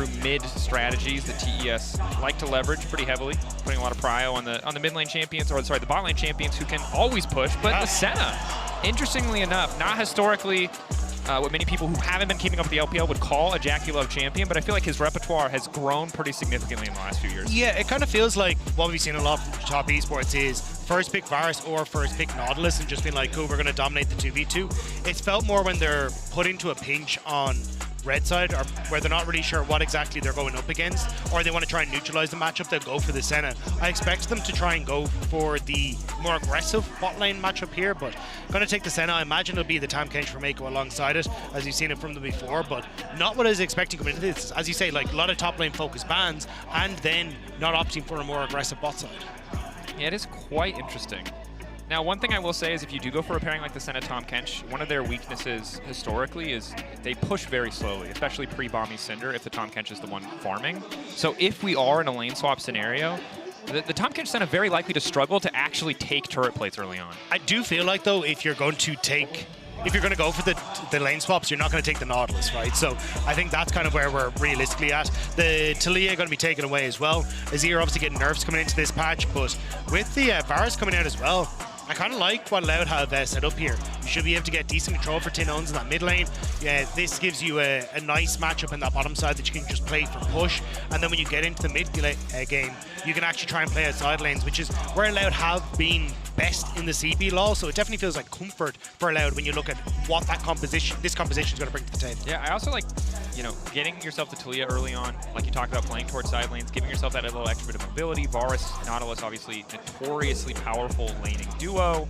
through mid strategies that TES like to leverage pretty heavily, putting a lot of prio on the mid lane champions, or sorry, the bot lane champions who can always push. But the Senna, interestingly enough, not historically what many people who haven't been keeping up with the LPL would call a JackeyLove champion, but I feel like his repertoire has grown pretty significantly in the last few years. Yeah, it kind of feels like what we've seen a lot from top esports is first pick Varus or first pick Nautilus and just being like, cool, we're going to dominate the 2v2. It's felt more when they're put into a pinch on red side, or where they're not really sure what exactly they're going up against, or they want to try and neutralize the matchup, they'll go for the Senna. I expect them to try and go for the more aggressive bot lane matchup here, but going to take the Senna. I imagine it'll be the Tahm Kench for Meiko alongside it, as you've seen it from them before, but not what I was expecting coming into this. As you say, like a lot of top lane focused bans, and then not opting for a more aggressive bot side. Yeah, it is quite interesting. Now, one thing I will say is if you do go for a pairing like the Senna Tahm Kench, one of their weaknesses historically is they push very slowly, especially pre-Bomby Cinder if the Tahm Kench is the one farming. So if we are in a lane swap scenario, the Tahm Kench Senna very likely to struggle to actually take turret plates early on. I do feel like, though, if you're going to go for the lane swaps, you're not going to take the Nautilus, right? So I think that's kind of where we're realistically at. The Taliyah going to be taken away as well. Azir obviously getting nerfs coming into this patch, but with the Varus coming out as well, I kind of like what Loud have set up here. You should be able to get decent control for Tinowns in that mid lane. Yeah, this gives you a nice matchup in that bottom side that you can just play for push. And then when you get into the mid game, you can actually try and play outside lanes, which is where Loud have been best in the CP law. So it definitely feels like comfort for Loud when you look at what this composition is going to bring to the table. Yeah, I also like, getting yourself the Taliyah early on, like you talked about, playing towards side lanes, giving yourself that little extra bit of mobility. Varus, Nautilus, obviously notoriously powerful laning duo.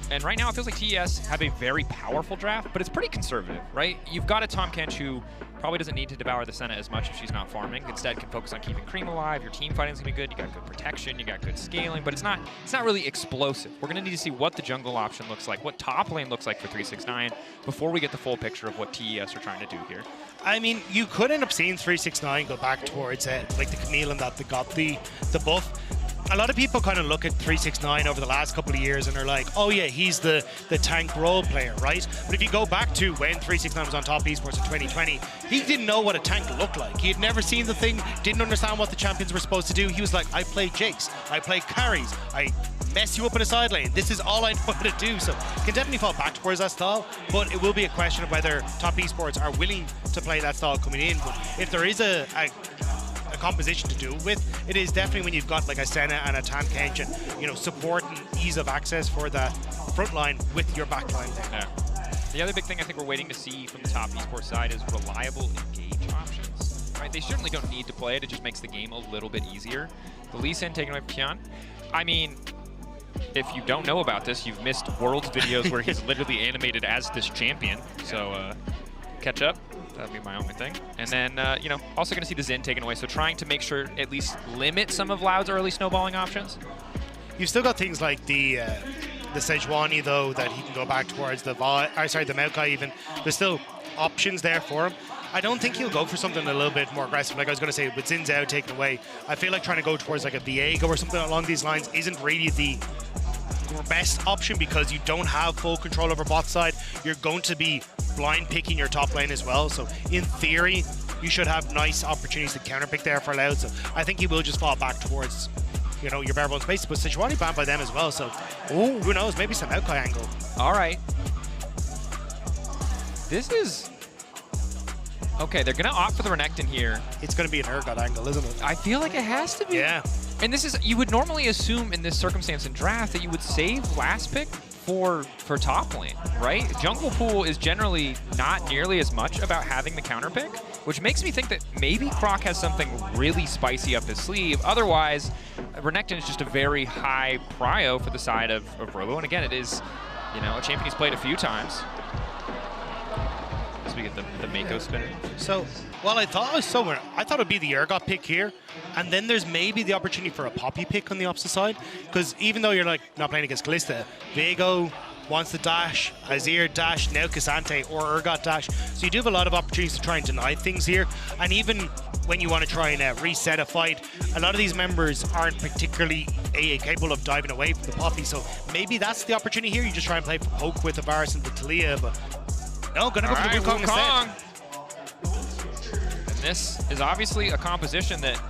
And right now it feels like TES have a very powerful draft, but it's pretty conservative, right? You've got a Tahm Kench who probably doesn't need to devour the Senna as much if she's not farming. Instead can focus on keeping Creme alive. Your team fighting's gonna be good. You got good protection, you got good scaling, but it's not really explosive. We're gonna need to see what the jungle option looks like, what top lane looks like for 369 before we get the full picture of what TES are trying to do here. I mean, you could end up seeing 369 go back towards like the Camille and that they got the buff. A lot of people kind of look at 369 over the last couple of years and are like, oh yeah, he's the tank role player, right? But if you go back to when 369 was on top esports in 2020, he didn't know what a tank looked like. He had never seen the thing, didn't understand what the champions were supposed to do. He was like, I play Jakes, I play carries, I mess you up in a side lane. This is all I know how to do. So he can definitely fall back towards that style, but it will be a question of whether top esports are willing to play that style coming in. But if there is a composition to do with, it is definitely when you've got like a Senna and a Tahm Kench and support and ease of access for that front line with your back line there. Yeah. The other big thing I think we're waiting to see from the top esports side is reliable engage options. Right? They certainly don't need to play it, it just makes the game a little bit easier. The Lee Sin taken away from Tian. I mean, if you don't know about this, you've missed Worlds videos where he's literally animated as this champion. So catch up. That'd be my only thing. And then, also going to see the Xin taken away, so trying to make sure at least limit some of Loud's early snowballing options. You've still got things like the Sejuani, though, that he can go back towards the Maokai even. There's still options there for him. I don't think he'll go for something a little bit more aggressive. Like I was going to say, with Zin's out taken away, I feel like trying to go towards like a Viego or something along these lines isn't really the best option because you don't have full control over bot side. You're going to be blind picking your top lane as well. So in theory, you should have nice opportunities to counter pick there for Loud. So I think he will just fall back towards, your bare bones base. But Sejuani banned by them as well. So who knows? Maybe some Maokai angle. All right. This is okay. They're gonna opt for the Renekton here. It's gonna be an Urgot angle, isn't it? I feel like it has to be. Yeah. And this is, you would normally assume in this circumstance in draft that you would save last pick for top lane, right? Jungle pool is generally not nearly as much about having the counter pick, which makes me think that maybe Croc has something really spicy up his sleeve. Otherwise, Renekton is just a very high prio for the side of Robo. And again, it is, a champion he's played a few times. So we get the Meiko spinner. So, well, I thought it would be the Urgot pick here, and then there's maybe the opportunity for a Poppy pick on the opposite side, because even though you're like not playing against Kalista, Viego wants to dash, Azir dash, now Ksante or Urgot dash, so you do have a lot of opportunities to try and deny things here, and even when you want to try and reset a fight, a lot of these members aren't particularly capable of diving away from the Poppy, so maybe that's the opportunity here. You just try and play for poke with the Varus and the Taliyah, but no, gonna go for the Wukong instead. this is obviously a composition that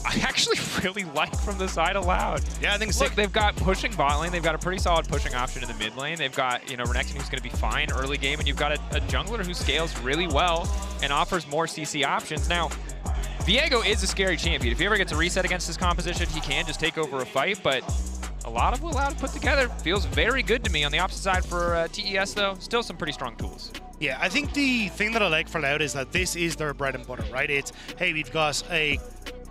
I actually really like from the side of Loud. Yeah, I think Look, they've got pushing bot lane. They've got a pretty solid pushing option in the mid lane. They've got, you know, Renekton who's going to be fine early game, and you've got a jungler who scales really well and offers more CC options. Now, Viego is a scary champion. If he ever gets a reset against this composition, he can just take over a fight, but a lot of what Loud put together feels very good to me. On the opposite side for TES, though, still some pretty strong tools. Yeah, I think the thing that I like for Loud is that this is their bread and butter, right? It's, hey, we've got a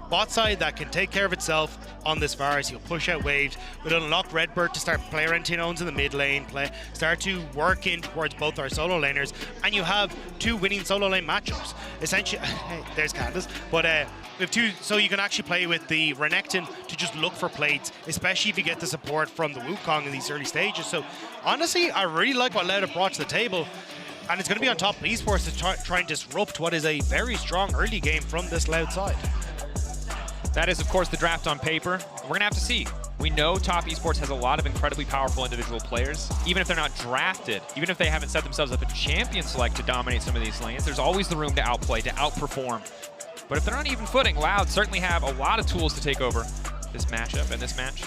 bot side that can take care of itself on this Varus. He'll push out waves. We'll unlock RedBert to start play around Tinowns in the mid lane, start to work in towards both our solo laners, and you have 2 winning solo lane matchups. Essentially, hey, there's Candace, but we have 2, so you can actually play with the Renekton to just look for plates, especially if you get the support from the Wukong in these early stages. So honestly, I really like what Loud have brought to the table. And it's going to be on top of Esports to try and disrupt what is a very strong early game from this Loud side. That is, of course, the draft on paper. We're going to have to see. We know top esports has a lot of incredibly powerful individual players. Even if they're not drafted, even if they haven't set themselves up a champion select to dominate some of these lanes, there's always the room to outplay, to outperform. But if they're on even footing, Loud certainly have a lot of tools to take over this matchup and this match.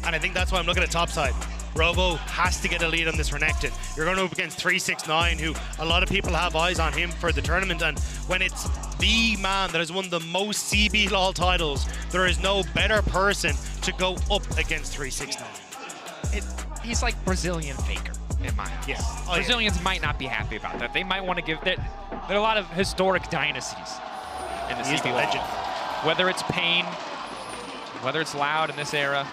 And I think that's why I'm looking at top side. Robo has to get a lead on this Renekton. You're going up against 369, who a lot of people have eyes on him for the tournament, and when it's the man that has won the most CB LoL titles, there is no better person to go up against 369. He's like Brazilian Faker, in my eyes. Yeah. Oh, Brazilians might not be happy about that. They might want to give that. There are a lot of historic dynasties in the He's CB the LoL. legend. Whether it's Pain, whether it's Loud in this era,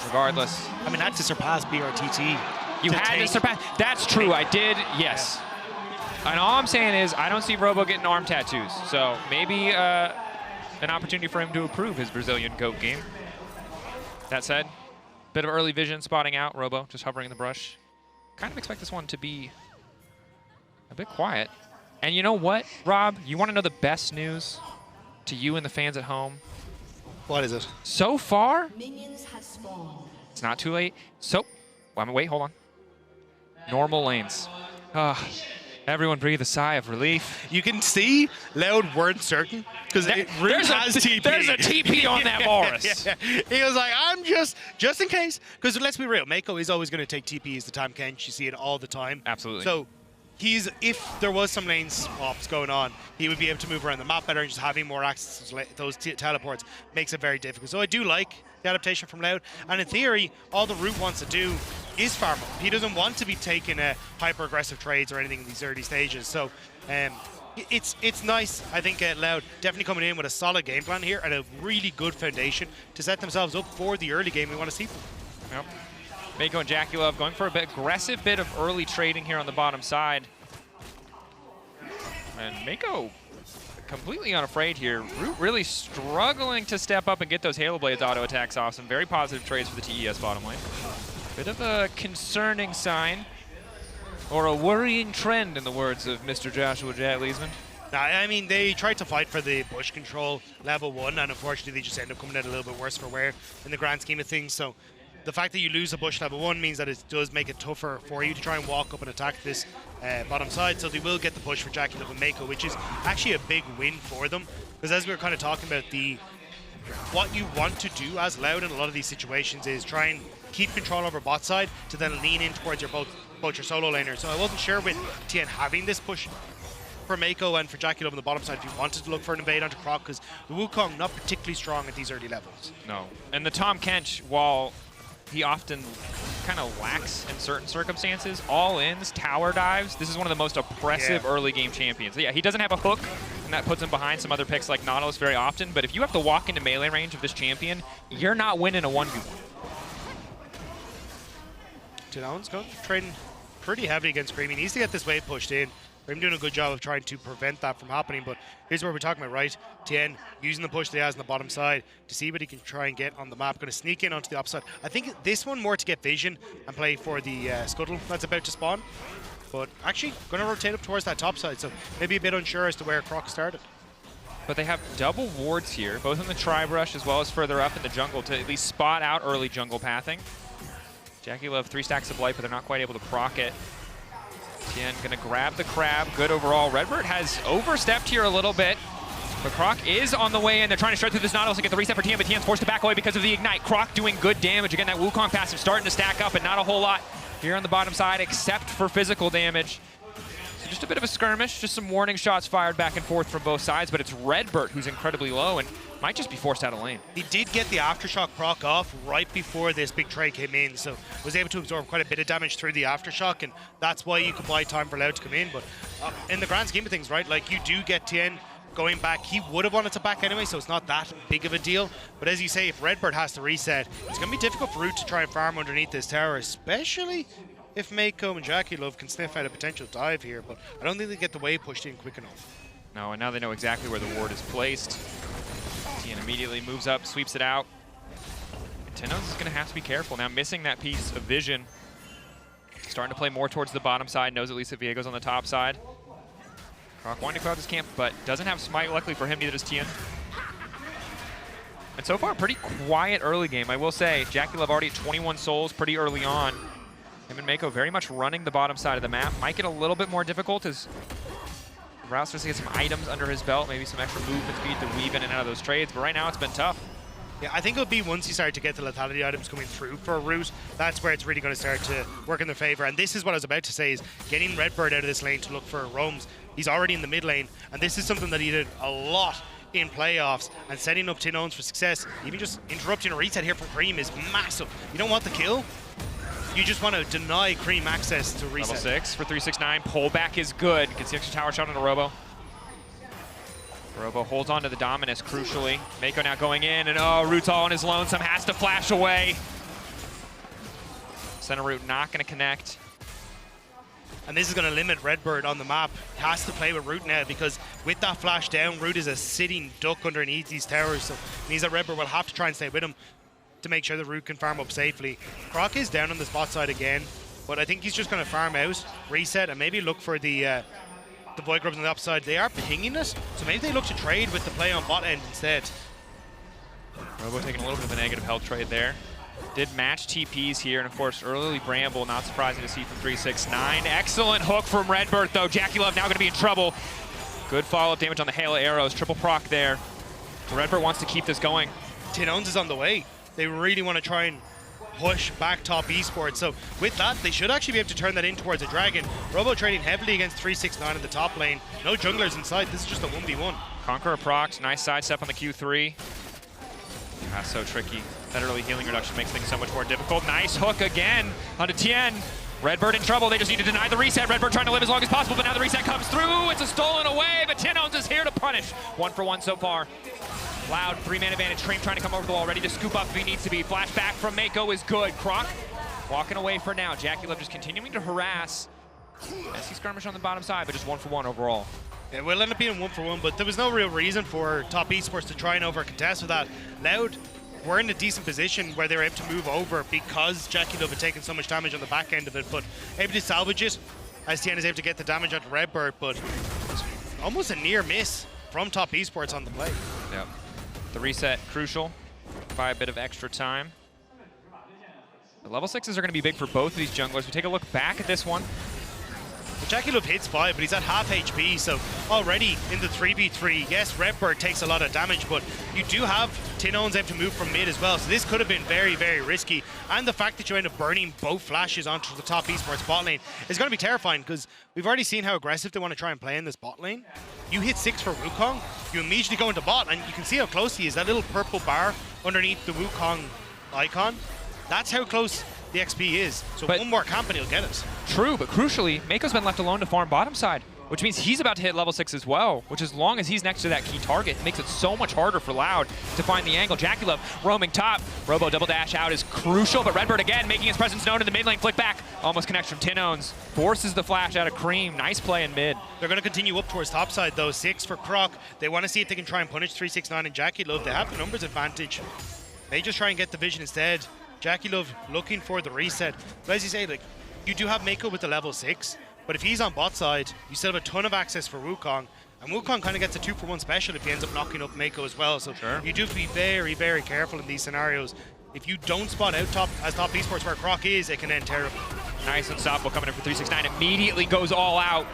regardless. I mean, had to surpass BRTT. You had to surpass. That's true. I did. Yes. Yeah. And all I'm saying is I don't see Robo getting arm tattoos. So maybe an opportunity for him to improve his Brazilian GOAT game. That said, bit of early vision spotting out. Robo just hovering in the brush. Kind of expect this one to be a bit quiet. And you know what, Rob? You want to know the best news to you and the fans at home? What is it? So far, Minions have spawned. it's not too late. So, wait, hold on. Normal lanes. Everyone breathe a sigh of relief. You can see Loud weren't certain because it really has TP. There's a TP on that Varus. Yeah. He was like, I'm just in case. Because let's be real, Meiko is always going to take TP as the time Kench. You see it all the time. Absolutely. So if there was some lane swaps going on, he would be able to move around the map better, and just having more access to those teleports makes it very difficult. So I do like the adaptation from Loud, and in theory, all the Root wants to do is farm up. He doesn't want to be taking hyper-aggressive trades or anything in these early stages. So it's nice. I think Loud definitely coming in with a solid game plan here and a really good foundation to set themselves up for the early game we want to see from them. Yep. Meiko and JackeyLove going for a bit aggressive bit of early trading here on the bottom side. And Meiko completely unafraid here. Root really struggling to step up and get those Halo Blades auto attacks off. Some very positive trades for the TES bottom lane. Bit of a concerning sign, or a worrying trend in the words of Mr. Joshua Leesman. I mean, they tried to fight for the bush control level 1, and unfortunately they just end up coming out a little bit worse for wear in the grand scheme of things. So the fact that you lose a bush level 1 means that it does make it tougher for you to try and walk up and attack this bottom side. So they will get the push for JackeyLove and Meiko, which is actually a big win for them. Because as we were kind of talking about, what you want to do as Loud in a lot of these situations is try and keep control over bot side to then lean in towards your both your solo laners. So I wasn't sure with Tian having this push for Meiko and for JackeyLove on the bottom side if you wanted to look for an invade onto Croc, because the Wukong not particularly strong at these early levels. No. And the Tahm Kench, while he often kind of lacks in certain circumstances, all-ins, tower dives, this is one of the most oppressive early game champions. Yeah, he doesn't have a hook, and that puts him behind some other picks like Nautilus very often, but if you have to walk into melee range of this champion, you're not winning a 1v1. Tinowns trading pretty heavily against Creme. He needs to get this wave pushed in. Creme doing a good job of trying to prevent that from happening, but here's what we're talking about, right? Tian using the push that he has on the bottom side to see what he can try and get on the map. Going to sneak in onto the upside. I think this one more to get vision and play for the scuttle that's about to spawn. But actually, going to rotate up towards that top side, so maybe a bit unsure as to where Croc started. But they have double wards here, both in the tri-brush as well as further up in the jungle to at least spot out early jungle pathing. JackeyLove 3 stacks of blight, but they're not quite able to proc it. Tian gonna grab the crab. Good overall. RedBert has overstepped here a little bit. But Croc is on the way in. They're trying to stretch through this Nautilus and get the reset for Tian, but Tian's forced to back away because of the Ignite. Croc doing good damage. Again, that Wukong passive starting to stack up, and not a whole lot here on the bottom side except for physical damage. So just a bit of a skirmish, just some warning shots fired back and forth from both sides, but it's RedBert who's incredibly low and might just be forced out of lane. He did get the Aftershock proc off right before this big trade came in, so was able to absorb quite a bit of damage through the Aftershock, and that's why you could buy time for Loud to come in. But in the grand scheme of things, right, like you do get Tian going back. He would have wanted to back anyway, so it's not that big of a deal. But as you say, if RedBert has to reset, it's going to be difficult for Root to try and farm underneath this tower, especially if Meiko and JackeyLove can sniff out a potential dive here. But I don't think they get the wave pushed in quick enough. No, and now they know exactly where the ward is placed. Tian immediately moves up, sweeps it out. And Tinowns is going to have to be careful now, missing that piece of vision. Starting to play more towards the bottom side, knows at least that Viego's on the top side. Croc wanting to clear out this camp, but doesn't have smite. Luckily for him, neither does Tian. And so far, pretty quiet early game, I will say. JackeyLove already at 21 souls pretty early on. Him and Meiko very much running the bottom side of the map. Might get a little bit more difficult as Varus starts to get some items under his belt, maybe some extra movement speed to weave in and out of those trades, but right now it's been tough. Yeah, I think it'll be once you start to get the lethality items coming through for a Root, that's where it's really going to start to work in their favor. And this is what I was about to say, is getting RedBert out of this lane to look for roams. He's already in the mid lane, and this is something that he did a lot in playoffs, and setting up Tinowns for success. Even just interrupting a reset here from Creme is massive. You don't want the kill. You just want to deny Creme access to reset. Level 6 for 369. Pullback is good. Gets the extra tower shot on a Robo. Robo holds on to the Dominus crucially. Meiko now going in, and oh, Root's all on his lonesome. Has to flash away. Center Root not going to connect. And this is going to limit RedBert on the map. He has to play with Root now, because with that flash down, Root is a sitting duck underneath these towers. So it means that RedBert will have to try and stay with him to make sure that Root can farm up safely. Croc is down on the spot side again, but I think he's just going to farm out, reset, and maybe look for the Void Grubs on the upside. They are pinging it, so maybe they look to trade with the play on bot end instead. Robo taking a little bit of a negative health trade there. Did match TPs here, and of course, early Bramble, not surprising to see from 369. Excellent hook from RedBert, though. JackeyLove now going to be in trouble. Good follow-up damage on the hail of arrows. Triple proc there. RedBert wants to keep this going. Tinowns is on the way. They really want to try and push back top esports. So with that, they should actually be able to turn that in towards a dragon. Robo trading heavily against 369 in the top lane. No junglers inside. This is just a 1v1. Conqueror procs. Nice sidestep on the Q3. That's so tricky. That early healing reduction makes things so much more difficult. Nice hook again onto Tian. RedBert in trouble. They just need to deny the reset. RedBert trying to live as long as possible, but now the reset comes through. It's a stolen away, but Tinowns is here to punish. 1 for 1 so far. Loud 3-man advantage. Creme trying to come over the wall, ready to scoop up if he needs to be. Flashback from Meiko is good. Croc walking away for now. JackeyLove just continuing to harass as he skirmish on the bottom side, but just 1 for 1 overall. It will end up being 1 for 1, but there was no real reason for top esports to try and over contest with that. Loud were in a decent position where they were able to move over because JackeyLove had taken so much damage on the back end of it, but able to salvage it as Tian is able to get the damage onto RedBert, but almost a near miss from top esports on the play. Yep. The reset crucial by a bit of extra time. The level 6s are going to be big for both of these junglers. We take a look back at this one. JackeyLove hits 5, but he's at half HP, so already in the 3v3, yes, RedBert takes a lot of damage, but you do have Tinowns able to move from mid as well, so this could have been very, very risky. And the fact that you end up burning both flashes onto the top esports bot lane is going to be terrifying, because we've already seen how aggressive they want to try and play in this bot lane. You hit 6 for Wukong, you immediately go into bot, and you can see how close he is. That little purple bar underneath the Wukong icon, that's how close the XP is. So but one more camp and he'll get it. True, but crucially, Meiko's been left alone to farm bottom side, which means he's about to hit level 6 as well, which as long as he's next to that key target, makes it so much harder for Loud to find the angle. JackeyLove roaming top. Robo double dash out is crucial, but RedBert again making his presence known in the mid lane. Flick back, almost connects from Tinowns. Forces the flash out of Creme. Nice play in mid. They're going to continue up towards top side though. 6 for Croc. They want to see if they can try and punish 369 and JackeyLove. They have the numbers advantage. They just try and get the vision instead. JackeyLove looking for the reset. But as you say, like, you do have Meiko with the level 6, but if he's on bot side, you still have a ton of access for Wukong, and Wukong kind of gets a 2 for 1 special if he ends up knocking up Meiko as well. So sure, you do have to be very, very careful in these scenarios. If you don't spot out top as top esports where Croc is, it can end terribly. Nice unstoppable coming in for 369. Immediately goes all out.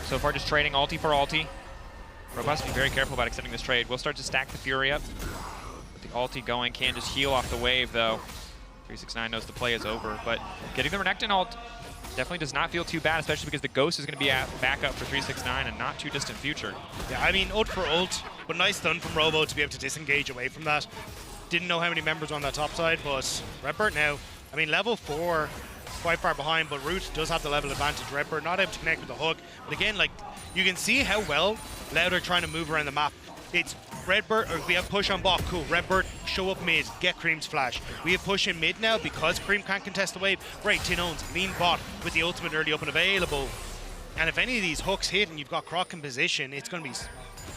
So far just trading ulti for ulti. Robust, be very careful about extending this trade. We'll start to stack the Fury up. With the ulti going, can just heal off the wave though. 369 knows the play is over, but getting the Renekton ult definitely does not feel too bad, especially because the Ghost is going to be at backup for 369 and not too distant future. Yeah, I mean, ult for ult, but nice stun from Robo to be able to disengage away from that. Didn't know how many members were on that top side, but RedBert now, I mean, level 4, quite far behind, but Root does have the level advantage. RedBert not able to connect with the hook, but again, like, you can see how well Loud are trying to move around the map. It's RedBert, or we have push on bot, cool. RedBert, show up mid, get Creme's flash. We have push in mid now because Creme can't contest the wave. Great, Tinowns, lean bot with the ultimate early up and available. And if any of these hooks hit and you've got Croc in position, it's going to be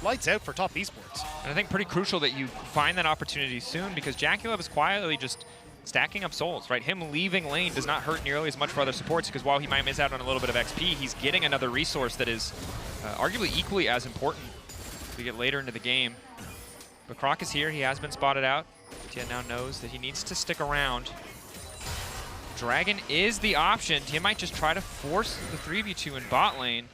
lights out for top esports. And I think pretty crucial that you find that opportunity soon, because JackeyLove is quietly just stacking up souls, right? Him leaving lane does not hurt nearly as much for other supports, because while he might miss out on a little bit of XP, he's getting another resource that is arguably equally as important as we get later into the game. But Croc is here, he has been spotted out. Tian now knows that he needs to stick around. Dragon is the option. Tian might just try to force the 3v2 in bot lane.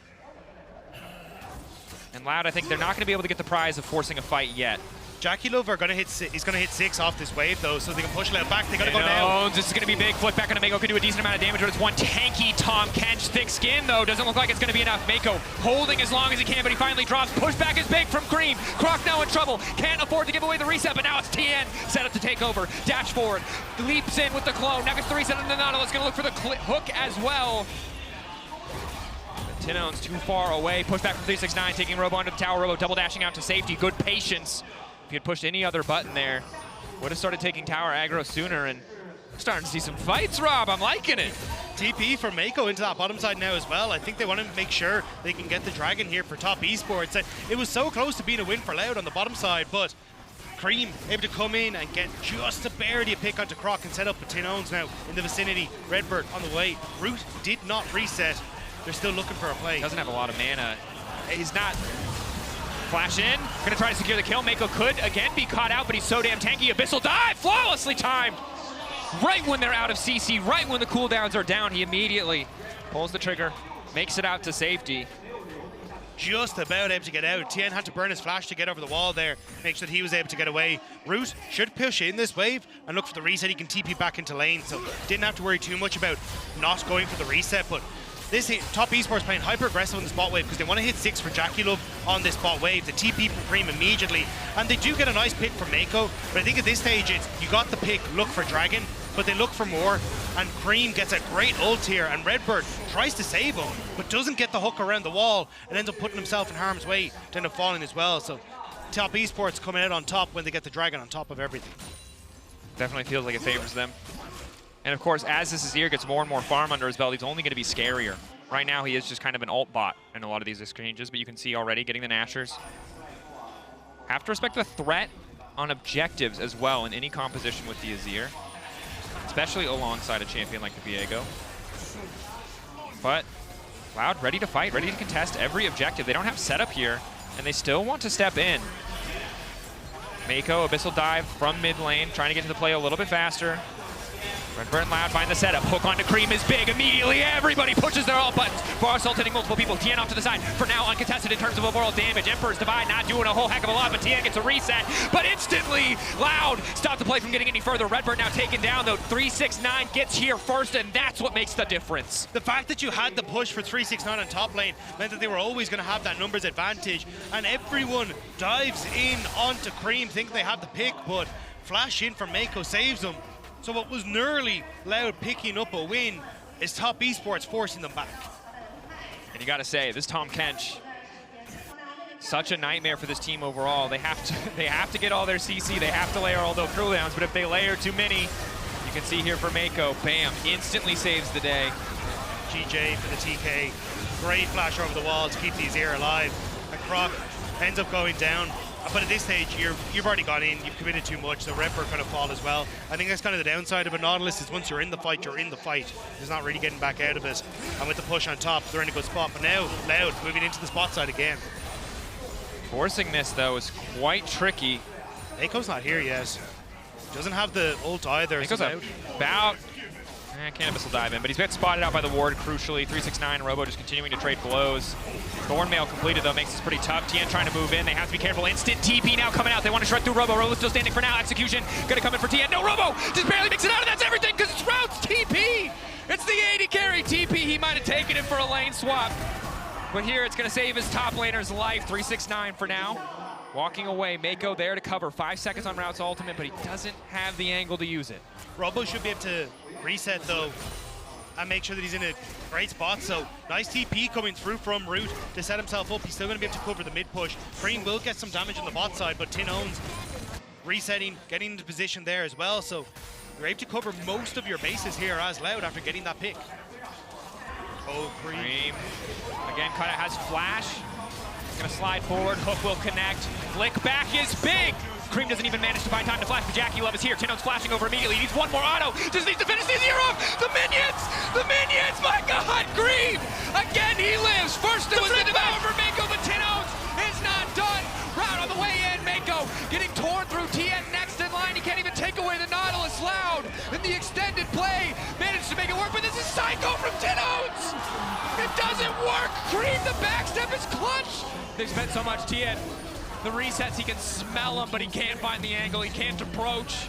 And Loud, I think they're not going to be able to get the prize of forcing a fight yet. JackeyLove are going to hit. He's going to hit 6 off this wave though, so they can push Loud back. They got to go now. This is going to be big. Flip back on Meiko could do a decent amount of damage, but it's one tanky Tahm. Kench, thick skin though. Doesn't look like it's going to be enough. Meiko holding as long as he can, but he finally drops. Pushback is big from Creme. Croc now in trouble. Can't afford to give away the reset, but now it's Tian set up to take over. Dash forward, leaps in with the clone. Now gets the reset, and the Nautilus going to look for the hook as well. Tinowns too far away. Pushback from 369, taking Robo onto the tower. Robo double dashing out to safety. Good patience. If he had pushed any other button there, would have started taking tower aggro sooner, and starting to see some fights, Rob. I'm liking it. TP for Meiko into that bottom side now as well. I think they want to make sure they can get the Dragon here for top esports. It was so close to being a win for Loud on the bottom side, but Creme able to come in and get just a barely a pick onto Croc and set up a Tinowns now in the vicinity. RedBert on the way. Root did not reset. They're still looking for a play. Doesn't have a lot of mana. He's not. Flash in. Gonna try to secure the kill. Meiko could again be caught out, but he's so damn tanky. Abyssal dive, flawlessly timed. Right when they're out of CC, right when the cooldowns are down, he immediately pulls the trigger, makes it out to safety. Just about able to get out. Tian had to burn his flash to get over the wall there, make sure that he was able to get away. Root should push in this wave and look for the reset. He can TP back into lane, so didn't have to worry too much about not going for the reset, but this top esports playing hyper aggressive on the spot wave because they want to hit 6 for JackeyLove on this spot wave. The TP from Creme immediately, and they do get a nice pick from Meiko. But I think at this stage, it's you got the pick, look for Dragon, but they look for more. And Creme gets a great ult here, and RedBert tries to save him, but doesn't get the hook around the wall and ends up putting himself in harm's way to end up falling as well. So top esports coming out on top when they get the Dragon on top of everything. Definitely feels like it favors them. And of course, as this Azir gets more and more farm under his belt, he's only going to be scarier. Right now, he is just kind of an ult bot in a lot of these exchanges, but you can see already getting the Nashers. Have to respect the threat on objectives as well in any composition with the Azir, especially alongside a champion like the Viego. But Loud ready to fight, ready to contest every objective. They don't have setup here, and they still want to step in. Meiko, Abyssal dive from mid lane, trying to get to the play a little bit faster. RedBert and Loud find the setup. Hook onto Creme is big. Immediately, everybody pushes their ult buttons. Varus ulting multiple people. Tian off to the side. For now, uncontested in terms of overall damage. Emperor's Divide not doing a whole heck of a lot, but Tian gets a reset. But instantly, Loud stopped the play from getting any further. RedBert now taken down, though. 369 gets here first, and that's what makes the difference. The fact that you had the push for 369 on top lane meant that they were always going to have that numbers advantage, and everyone dives in onto Creme, thinking they have the pick, but flash in from Meiko saves them. So what was nearly Loud picking up a win is top esports forcing them back. And you got to say, this Tahm Kench, such a nightmare for this team overall. They have to get all their CC. They have to layer all those cooldowns. But if they layer too many, you can see here for Meiko, bam, instantly saves the day. GJ for the TK, great flash over the wall to keep the Azir alive. And Croc ends up going down. But at this stage, you've already gone in, you've committed too much, so RedBert kind of fall as well. I think that's kind of the downside of a Nautilus is once you're in the fight, you're in the fight. There's not really getting back out of it. And with the push on top, they're in a good spot. But now, Loud moving into the spot side again. Forcing this, though, is quite tricky. Meiko's not here yet. Doesn't have the ult either. Meiko's so Cannabis will dive in, but he's got spotted out by the ward, crucially. 369, Robo just continuing to trade blows. Thornmail completed, though, makes this pretty tough. Tian trying to move in. They have to be careful. Instant TP now coming out. They want to shred through Robo. Robo's still standing for now. Execution going to come in for Tian. No, Robo just barely makes it out, and that's everything because it's Routes TP. It's the AD carry TP. He might have taken it for a lane swap, but here it's going to save his top laner's life. 369 for now. Walking away, Meiko there to cover. 5 seconds on Routes ultimate, but he doesn't have the angle to use it. Robo should be able to reset though and make sure that he's in a great spot. So nice TP coming through from Root to set himself up. He's still going to be able to cover the mid push. Creme will get some damage on the bot side, but Tinowns resetting, getting into position there as well. So you're able to cover most of your bases here as Loud after getting that pick. Oh, Creme. Again, kind of has flash. Gonna slide forward, hook will connect. Flick back is big. Creme doesn't even manage to find time to flash, but JackeyLove is here. Tinowns flashing over immediately. He needs one more auto. Just needs to finish the Azir off. The minions! The minions! My God, Creme! Again, he lives. First it was the devour for Meiko, but Tinowns is not done. Route on the way in. Meiko getting torn through. Tian next in line. He can't even take away the Nautilus. Loud in the extended play. Managed to make it work, but this is Psycho from Tinowns! It doesn't work. Creme, the backstep is clutch. They've spent so much. Tian, the resets, he can smell them, but he can't find the angle. He can't approach.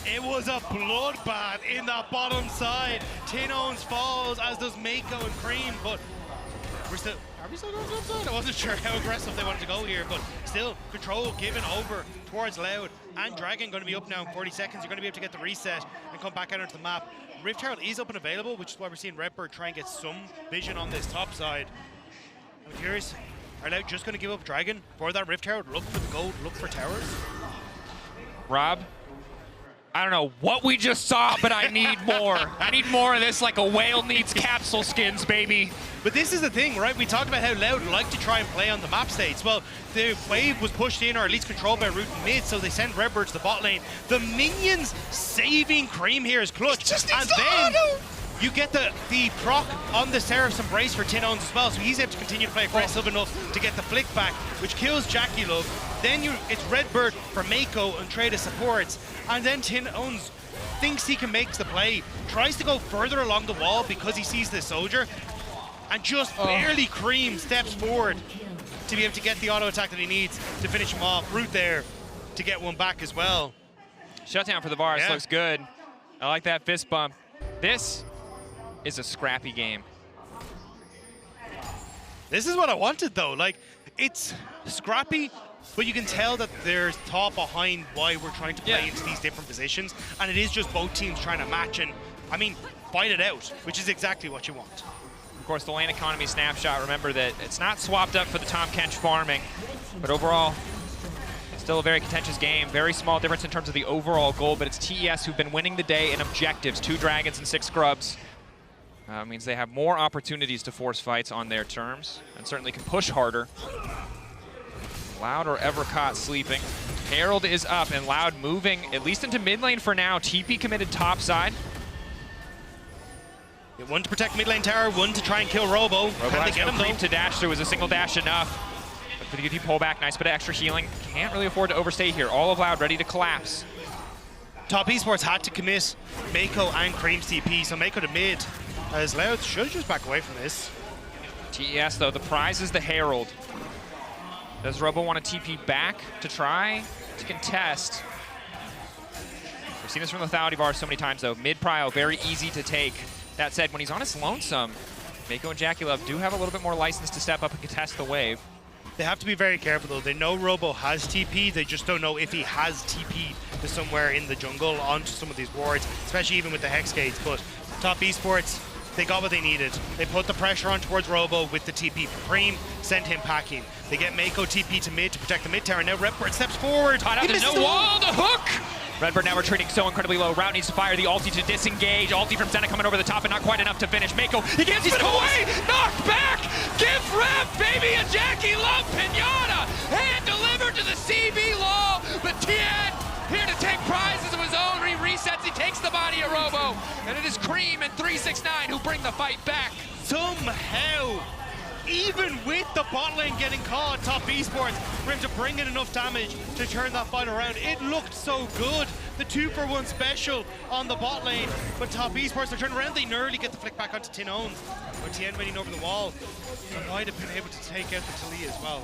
It was a bloodbath in that bottom side. Tinowns falls, as does Meiko and Creme, but are we still going to upside? I wasn't sure how aggressive they wanted to go here, but still, control given over towards Loud, and Dragon going to be up now in 40 seconds. You're going to be able to get the reset and come back out onto the map. Rift Herald is up and available, which is why we're seeing RedBert try and get some vision on this top side. I'm curious, are Loud just going to give up Dragon for that Rift Herald? Look for the gold, look for towers? Rob, I don't know what we just saw, but I need more. I need more of this like a whale needs capsule skins, baby. But this is the thing, right? We talked about how Loud like to try and play on the map states. Well, the wave was pushed in, or at least controlled by Root mid, so they send RedBert to the bot lane. The minions saving Creme here is clutch. And then you get the Croc on the Seraph's Embrace for Tinowns as well, so he's able to continue to play aggressive enough to get the flick back, which kills JackeyLove. Then it's RedBert for Meiko and trade of supports, and then Tinowns thinks he can make the play, tries to go further along the wall because he sees the soldier, and just barely Creme steps forward to be able to get the auto attack that he needs to finish him off. Root there to get one back as well. Shutdown for the Varus looks good. I like that fist bump. This is a scrappy game. This is what I wanted though. Like, it's scrappy, but you can tell that there's thought behind why we're trying to play into these different positions, and it is just both teams trying to match and, I mean, fight it out, which is exactly what you want. Of course, the lane economy snapshot, remember that it's not swapped up for the Tahm Kench farming, but overall, it's still a very contentious game. Very small difference in terms of the overall goal, but it's TES who've been winning the day in objectives. 2 dragons and 6 scrubs. Means they have more opportunities to force fights on their terms, and certainly can push harder. Loud or ever caught sleeping. Herald is up, and Loud moving, at least into mid lane for now. TP committed top side. One to protect mid lane tower, one to try and kill Robo. Robo has no creep to dash through. Was a single dash enough? But for the good pullback, nice bit of extra healing. Can't really afford to overstay here. All of Loud ready to collapse. Top Esports had to commit Meiko and Creme's TP, so Meiko to mid, as Loud should just back away from this. TES though, the prize is the Herald. Does Robo want to TP back to try to contest? We've seen this from the Thalivar so many times though. Mid prio, very easy to take. That said, when he's on his lonesome, Meiko and JackeyLove do have a little bit more license to step up and contest the wave. They have to be very careful though. They know Robo has TP, they just don't know if he has TP to somewhere in the jungle onto some of these wards, especially even with the Hex Gates. But Top Esports, they got what they needed. They put the pressure on towards Robo with the TP for Creme, sent him packing. They get Meiko TP to mid to protect the mid tower. Now RedBert steps forward. There's no wall, the hook! RedBert now retreating so incredibly low. Route needs to fire the ulti to disengage. Ulti from Senna coming over the top and not quite enough to finish. Meiko, he gives it away! Knocked back! Give Rev, baby, a JackeyLove pinata! Hand delivered to the CB law, but Tian here to take prizes of his own. He resets, he takes the body of Robo, and it is Creme and 369 who bring the fight back. Somehow, even with the bot lane getting caught, Top Esports for him to bring in enough damage to turn that fight around. It looked so good. The 2-for-1 special on the bot lane, but Top Esports, they're turning around, they nearly get the flick back onto Tinowns, but Tian waiting over the wall. They might have been able to take out the Taliyah as well.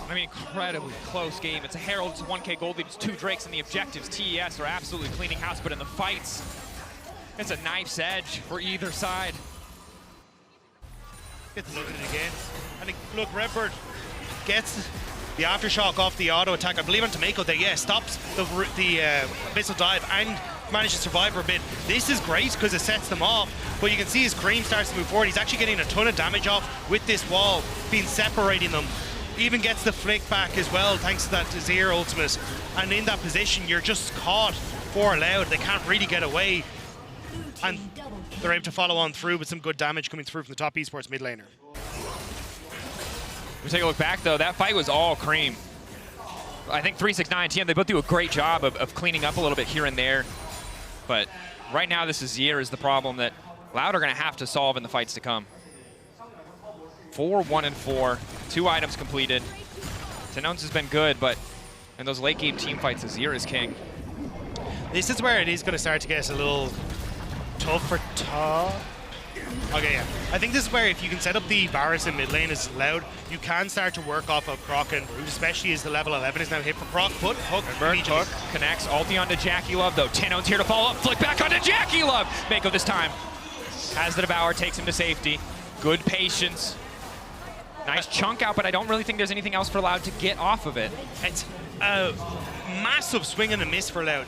I mean, incredibly close game. It's a Herald, it's a 1K gold lead, it's 2 Drakes, and the objectives, TES, are absolutely cleaning house, but in the fights, it's a knife's edge for either side. Get to look at it again. And look, RedBert gets the aftershock off the auto attack. I believe onto Meiko there, yeah, stops the missile dive and manages to survive for a bit. This is great because it sets them off, but you can see his Creme starts to move forward. He's actually getting a ton of damage off with this wall, being separating them. Even gets the flick back as well, thanks to that Azir ultimate. And in that position, you're just caught for loud. They can't really get away. And they're able to follow on through with some good damage coming through from the Top Esports mid laner. We take a look back though, that fight was all Creme. I think 369 and Tian, they both do a great job of cleaning up a little bit here and there. But right now this Azir is the problem that Loud are gonna have to solve in the fights to come. 4, 1, and 4, 2 items completed. Tinowns has been good, but in those late game team fights, Azir is king. This is where it is gonna start to get a little tough for Top. Okay, yeah. I think this is where if you can set up the Varus in mid lane as Loud, you can start to work off of Croc and Brood, especially as the level 11 is now hit for Croc. Put hook immediately. Hook connects, ulti onto JackeyLove though. Tinowns here to follow up, flick back onto JackeyLove. Meiko this time has the devour, takes him to safety. Good patience. Nice chunk out, but I don't really think there's anything else for Loud to get off of it. It's a massive swing and a miss for Loud.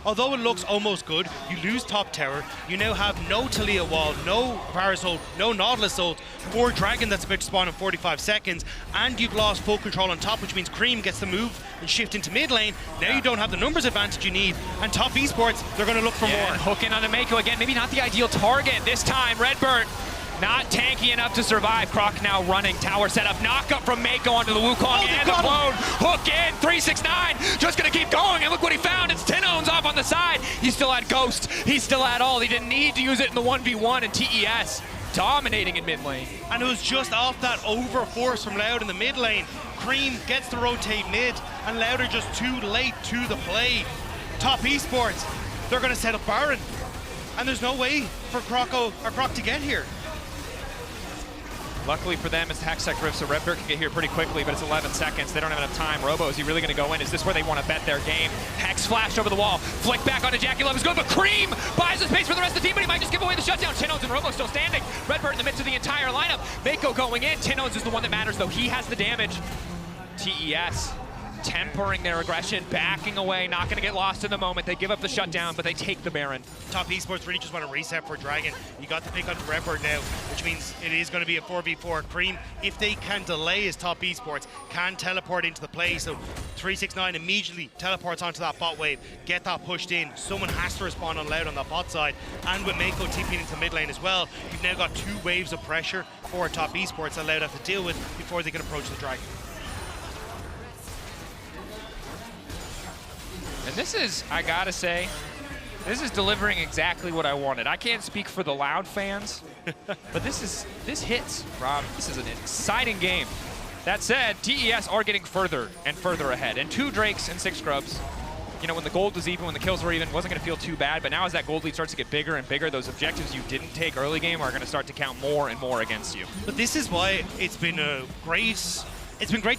Although it looks almost good, you lose top tower. You now have no Taliyah wall, no Varus ult, no Nautilus ult, 4 Dragon that's about to spawn in 45 seconds, and you've lost full control on top, which means Creme gets the move and shift into mid lane. Now you don't have the numbers advantage you need, and Top Esports, they're going to look for more. Hooking onto Meiko again, maybe not the ideal target this time. RedBert not tanky enough to survive. Croc now running, tower set up, knock up from Meiko onto the Wukong and the clone. Hook in, 369, just gonna keep going, and look what he found, it's Tinowns off on the side. He still had Ghost, he still had all, he didn't need to use it in the 1v1, and TES dominating in mid lane. And it was just off that over force from Loud in the mid lane. Creme gets to rotate mid, and Loud are just too late to the play. Top Esports, they're gonna set up Baron, and there's no way for Croc to get here. Luckily for them, it's Hextech Rift, so RedBert can get here pretty quickly, but it's 11 seconds. They don't have enough time. Robo, is he really going to go in? Is this where they want to bet their game? Hex flashed over the wall. Flick back onto JackeyLove is good, but Creme buys the space for the rest of the team, but he might just give away the shutdown. Tinowns and Robo still standing. RedBert in the midst of the entire lineup. Meiko going in. Tinowns is the one that matters, though. He has the damage. TES tempering their aggression, backing away, not going to get lost in the moment. They give up the shutdown, but they take the Baron. Top Esports really just want to reset for Dragon. You got the pick on RedBert now, which means it is going to be a 4v4. Creme, if they can delay his Top Esports, can teleport into the play. So 369 immediately teleports onto that bot wave, get that pushed in. Someone has to respond on Loud on that bot side. And with Meiko TPing into mid lane as well, you've now got 2 waves of pressure for Top Esports that Loud have to deal with before they can approach the Dragon. And this is, I gotta say, this is delivering exactly what I wanted. I can't speak for the Loud fans, but this hits, Rob. This is an exciting game. That said, TES are getting further and further ahead. And 2 Drakes and 6 Scrubs. You know, when the gold was even, when the kills were even, wasn't gonna feel too bad, but now as that gold lead starts to get bigger and bigger, those objectives you didn't take early game are gonna start to count more and more against you. But this is why it's been great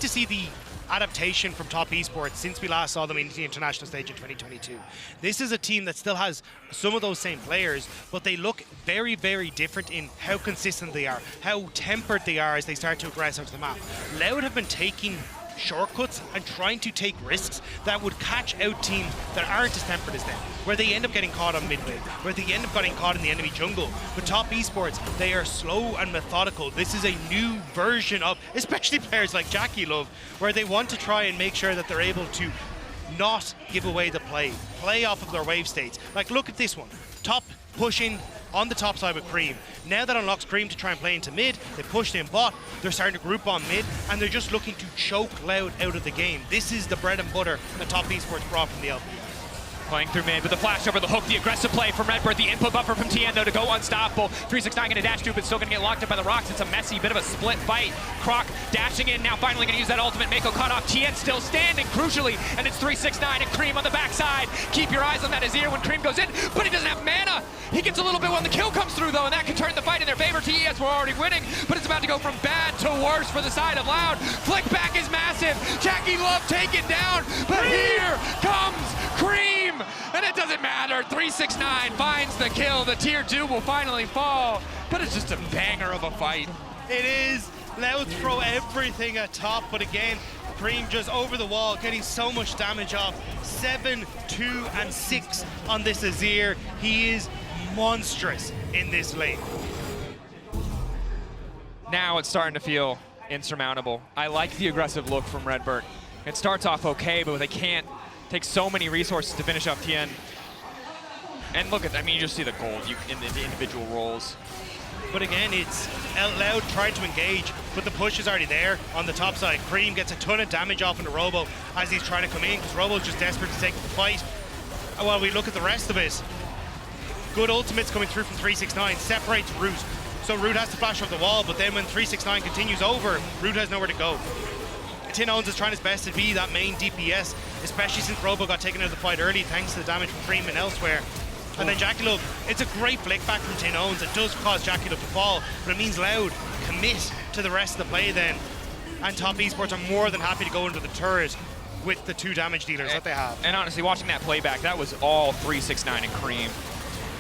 to see the adaptation from Top Esports since we last saw them in the international stage in 2022. This is a team that still has some of those same players, but they look very, very different in how consistent they are, how tempered they are as they start to aggress onto the map. Loud have been taking shortcuts and trying to take risks that would catch out teams that aren't as tempered as them, where they end up getting caught on mid wave, where they end up getting caught in the enemy jungle. But Top Esports, they are slow and methodical. This is a new version of, especially players like JackeyLove, where they want to try and make sure that they're able to not give away the play off of their wave states. Like, look at this one. Top pushing on the top side with Creme. Now that unlocks Creme to try and play into mid, they pushed in bot, they're starting to group on mid, and they're just looking to choke Loud out of the game. This is the bread and butter that Top Esports brought from the LP. Playing through mid with the flash over the hook, the aggressive play from RedBert, the input buffer from Tian though to go unstoppable. 369 gonna dash through, but still gonna get locked up by the rocks. It's a messy bit of a split fight. Croc dashing in, now finally gonna use that ultimate. Meiko caught off, Tian still standing crucially, and it's 369 and Creme on the backside. Keep your eyes on that Azir when Creme goes in, but he doesn't have mana. He gets a little bit when the kill comes through though, and that can turn the fight in their favor. TES were already winning, but it's about to go from bad to worse for the side of Loud. Flick back is massive. JackeyLove taken down, but here comes Creme, and it doesn't matter. 369 finds the kill. The tier 2 will finally fall, but it's just a banger of a fight. It is. Loud throw everything at top, but again, Creme just over the wall, getting so much damage off. 7, 2, and 6 on this Azir. He is monstrous in this lane. Now it's starting to feel insurmountable. I like the aggressive look from RedBert. It starts off okay, but they can't take so many resources to finish off Tian. And look at, I mean, you just see the gold in the individual roles. But again, it's Loud trying to engage, but the push is already there on the top side. Creme gets a ton of damage off into Robo as he's trying to come in, because Robo's just desperate to take the fight. And while we look at the rest of it, good ultimates coming through from 369, separates Root. So Root has to flash off the wall, but then when 369 continues over, Root has nowhere to go. Tinowns is trying his best to be that main DPS, especially since Robo got taken out of the fight early thanks to the damage from Creme and elsewhere. And then JackeyLove, it's a great flick back from Tinowns. It does cause JackeyLove to fall, but it means Loud commit to the rest of the play then. And Top Esports are more than happy to go into the turret with the 2 damage dealers that they have. And honestly, watching that playback, that was all 369 and Creme.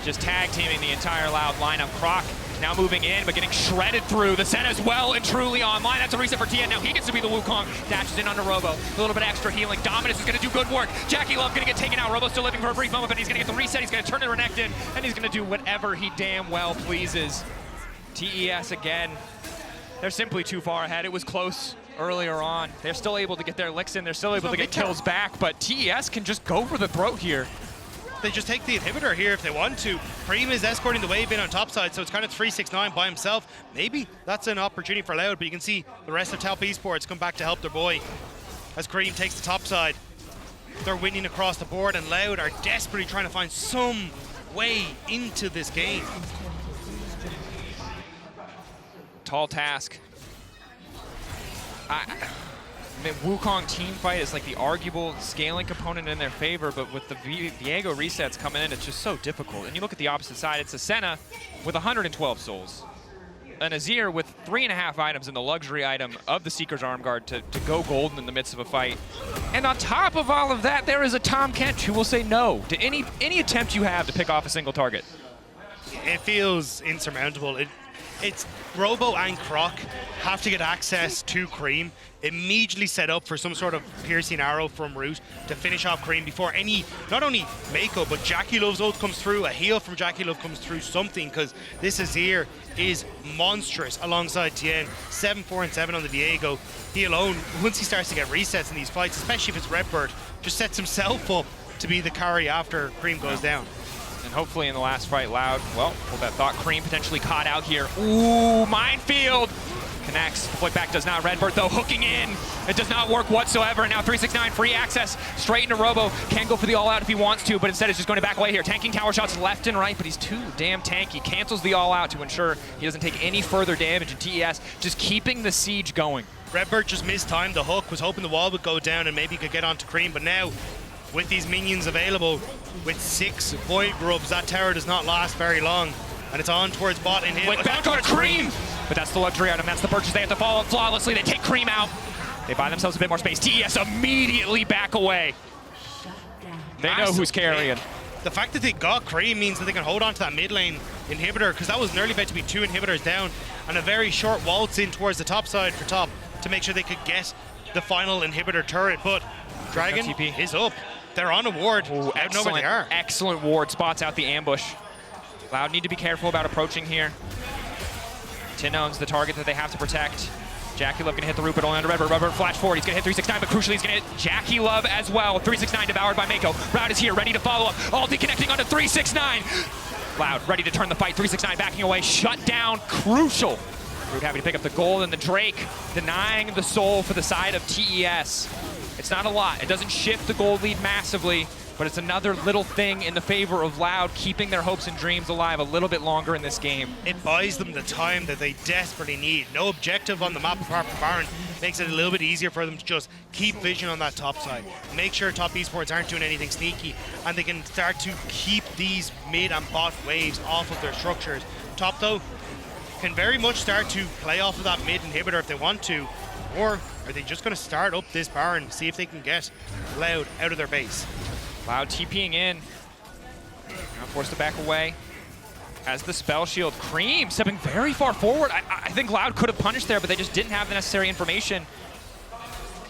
Just tag teaming the entire Loud lineup. Croc now moving in, but getting shredded through. The Senna's well and truly online. That's a reset for Tian. Now he gets to be the Wukong. Dashes in under Robo. A little bit extra healing. Dominus is going to do good work. JackeyLove going to get taken out. Robo still living for a brief moment, but he's going to get the reset. He's going to turn to Renekton, and he's going to do whatever he damn well pleases. TES again. They're simply too far ahead. It was close earlier on. They're still able to get their licks in. They're still able to get kills back, but TES can just go for the throat here. They just take the inhibitor here if they want to. Creme is escorting the wave in on top side, so it's kind of 369 by himself. Maybe that's an opportunity for Loud, but you can see the rest of Top Esports come back to help their boy as Creme takes the top side. They're winning across the board, and Loud are desperately trying to find some way into this game. Tall task. I mean, Wukong team fight is like the arguable scaling component in their favor, but with the Viego resets coming in, it's just so difficult. And you look at the opposite side, it's a Senna with 112 souls. An Azir with 3.5 items in the luxury item of the Seeker's Arm Guard to go golden in the midst of a fight. And on top of all of that, there is a Tahm Kench who will say no to any attempt you have to pick off a single target. It feels insurmountable. It's Robo and Croc have to get access to Creme, immediately set up for some sort of piercing arrow from Root to finish off Creme before not only Meiko, but JackeyLove's ult comes through, a heal from JackeyLove comes through, something, because this Azir is monstrous alongside Tian. 7, 4, and 7 on the Viego. He alone, once he starts to get resets in these fights, especially if it's RedBert, just sets himself up to be the carry after Creme goes down. And hopefully in the last fight, Loud, well, hold that thought, Creme potentially caught out here. Ooh, minefield! Connects, flick back does not. RedBert though, hooking in. It does not work whatsoever, and now 369, free access, straight into Robo. Can go for the all-out if he wants to, but instead is just going to back away here. Tanking tower shots left and right, but he's too damn tanky. Cancels the all-out to ensure he doesn't take any further damage, and TES just keeping the siege going. RedBert just mistimed the hook, was hoping the wall would go down and maybe he could get onto Creme, but now, with these minions available, with 6 void grubs, that tower does not last very long. And it's on towards bot and him. Flick back on Creme! But that's the luxury item, that's the purchase. They have to follow up flawlessly. They take Creme out. They buy themselves a bit more space. TES immediately back away. They know who's carrying. The fact that they got Creme means that they can hold on to that mid lane inhibitor, because that was nearly about to be 2 inhibitors down, and a very short waltz in towards the top side for top to make sure they could get the final inhibitor turret. But Dragon is up. They're on a ward. Ooh, I don't know where they are. Excellent ward, spots out the ambush. Loud need to be careful about approaching here. Tinowns the target that they have to protect. JackeyLove gonna hit the root, but only under RedBert. RedBert flash forward, he's gonna hit 369, but crucially he's gonna hit JackeyLove as well. 369 devoured by Meiko. Loud is here, ready to follow up. Ulti connecting onto 369. Loud ready to turn the fight. 369 backing away, shut down, crucial. Root happy to pick up the gold, and the Drake denying the soul for the side of TES. It's not a lot. It doesn't shift the gold lead massively, but it's another little thing in the favor of Loud, keeping their hopes and dreams alive a little bit longer in this game. It buys them the time that they desperately need. No objective on the map apart from Baron makes it a little bit easier for them to just keep vision on that top side. Make sure top esports aren't doing anything sneaky, and they can start to keep these mid and bot waves off of their structures. Top, though, can very much start to play off of that mid inhibitor if they want to, or are they just going to start up this Baron, see if they can get Loud out of their base? Loud TPing in. Now forced to back away. As the spell shield. Creme stepping very far forward. I think Loud could have punished there, but they just didn't have the necessary information.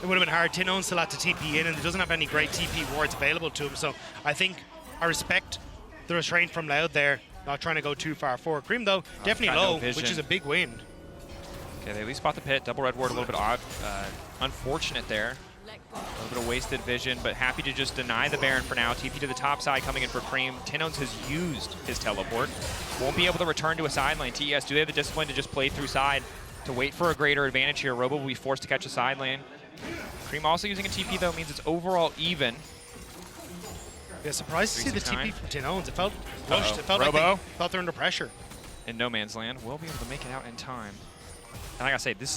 It would have been hard. Tinowns still had to TP in, and he doesn't have any great TP wards available to him. So I think I respect the restraint from Loud there, not trying to go too far forward. Creme, though, definitely low, which is a big win. Okay, they at least spot the pit. Double red ward, a little bit odd. Unfortunate there. A little bit of wasted vision, but happy to just deny the Baron for now. TP to the top side coming in for Creme. Tinowns has used his teleport. Won't be able to return to a side lane. TES, do they have the discipline to just play through side to wait for a greater advantage here? Robo will be forced to catch a side lane. Creme also using a TP, though, means it's overall even. Yeah, surprised to see the TP from Tinowns. It felt pushed. It felt Robo. like they felt they're under pressure. In no man's land, will be able to make it out in time. And I gotta say, this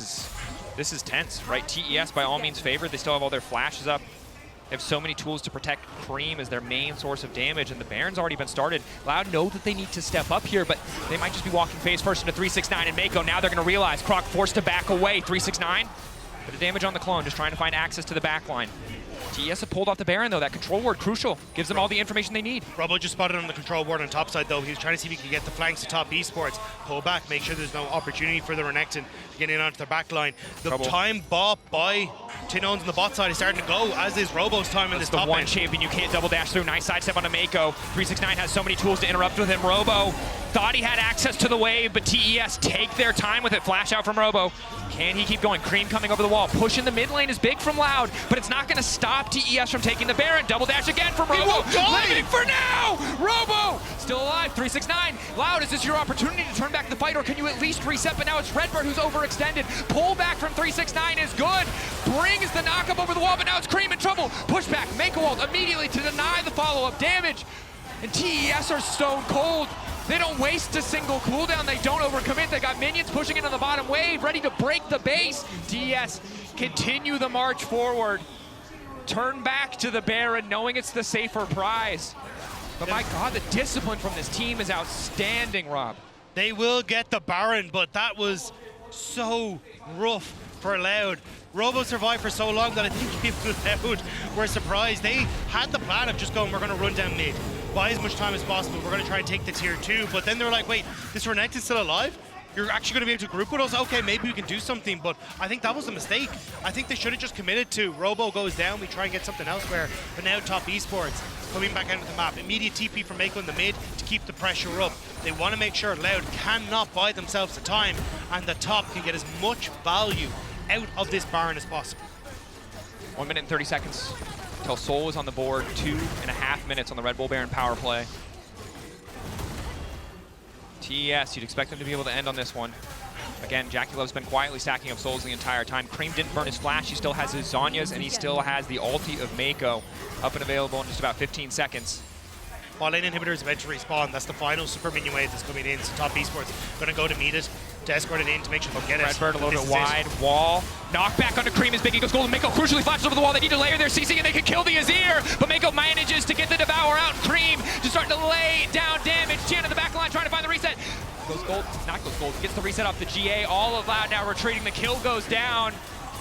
is tense, right? TES by all means favored. They still have all their flashes up. They have so many tools to protect Creme as their main source of damage, and the Baron's already been started. Loud know that they need to step up here, but they might just be walking face first into 369 and Meiko. Now they're gonna realize Croc forced to back away. 369, but the damage on the clone, just trying to find access to the back line. TES have pulled off the Baron, though. That control ward, crucial. Gives them all the information they need. Robo just spotted on the control ward on top side, though. He was trying to see if he could get the flanks to top esports. Pull back, make sure there's no opportunity for the Renekton to get in onto their back line. The time bought by Tinowns on the bot side is starting to go, as is Robo's time in this top lane. The one champion you can't double dash through. Nice sidestep onto Meiko. 369 has so many tools to interrupt with him. Robo thought he had access to the wave, but TES take their time with it. Flash out from Robo. Can he keep going? Creme coming over the wall. Pushing the mid lane is big from Loud, but it's not going to stop TES from taking the Baron. Double dash again from Robo. Living for now! Robo still alive. 369. Loud, is this your opportunity to turn back the fight, or can you at least reset? But now it's RedBert who's overextended. Pull back from 369 is good. Brings the knockup over the wall, but now it's Creme in trouble. Push back. Meiko ult immediately to deny the follow-up damage. And TES are stone cold. They don't waste a single cooldown. They don't overcommit. They got minions pushing into the bottom wave, ready to break the base. TES continue the march forward. Turn back to the Baron, knowing it's the safer prize. But my God, the discipline from this team is outstanding, Rob. They will get the Baron, but that was so rough for Loud. Robo survived for so long that I think people Loud were surprised. They had the plan of just going, we're going to run down mid, buy as much time as possible, we're going to try and take the tier 2, but then they were like, wait, this Renekton's still alive? You're actually going to be able to group with us? Okay, maybe we can do something, but I think that was a mistake. I think they should have just committed to Robo goes down, we try and get something elsewhere, but now top esports coming back out of the map. Immediate TP from Meiko in the mid to keep the pressure up. They want to make sure Loud cannot buy themselves the time, and the top can get as much value out of this Baron as possible. 1 minute and 30 seconds until Soul is on the board. 2.5 minutes on the Red Bull Baron power play. TES, you'd expect them to be able to end on this one. Again, JackeyLove's been quietly stacking up souls the entire time. Creme didn't burn his flash. He still has his Zhonya's, and he still has the ulti of Meiko up and available in just about 15 seconds. While lane inhibitors eventually respawn, that's the final super minion wave that's coming in. So top esports going to go to meet it, to escort it in to make sure they'll get it. RedBert a little bit wide, wall. Knockback onto Creme is big. He goes golden. Meiko crucially flashes over the wall. They need to layer their CC and they can kill the Azir. But Meiko manages to get the Devour out. Creme just starting to lay down damage. Tian in the back line trying to find the reset. Goes gold, not goes gold. Gets the reset off the GA. All of Loud now retreating. The kill goes down.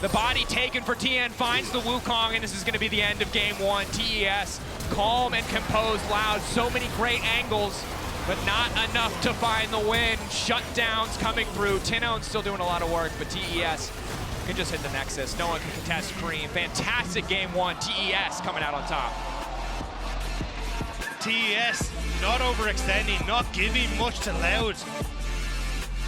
The body taken for Tian, finds the Wukong, and this is going to be the end of game 1. TES, calm and composed. Loud, so many great angles, but not enough to find the win. Shutdowns coming through. Tinowns still doing a lot of work, but TES can just hit the Nexus. No one can contest Creme. Fantastic game 1. TES coming out on top. TES not overextending, not giving much to Loud.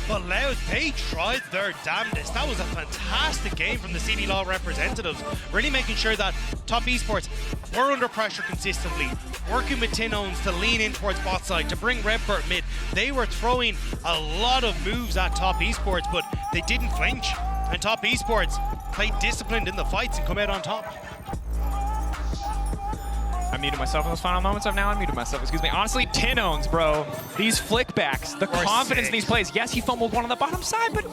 But Loud, they tried their damnedest. That was a fantastic game from the CD Law representatives, really making sure that top esports were under pressure consistently, working with Tinowns to lean in towards bot side, to bring RedBert mid. They were throwing a lot of moves at top esports, but they didn't flinch. And top esports played disciplined in the fights and come out on top. I muted myself in those final moments. I've now unmuted myself. Excuse me. Honestly, Tinowns, bro. These flickbacks, the confidence in these plays. Yes, he fumbled one on the bottom side, but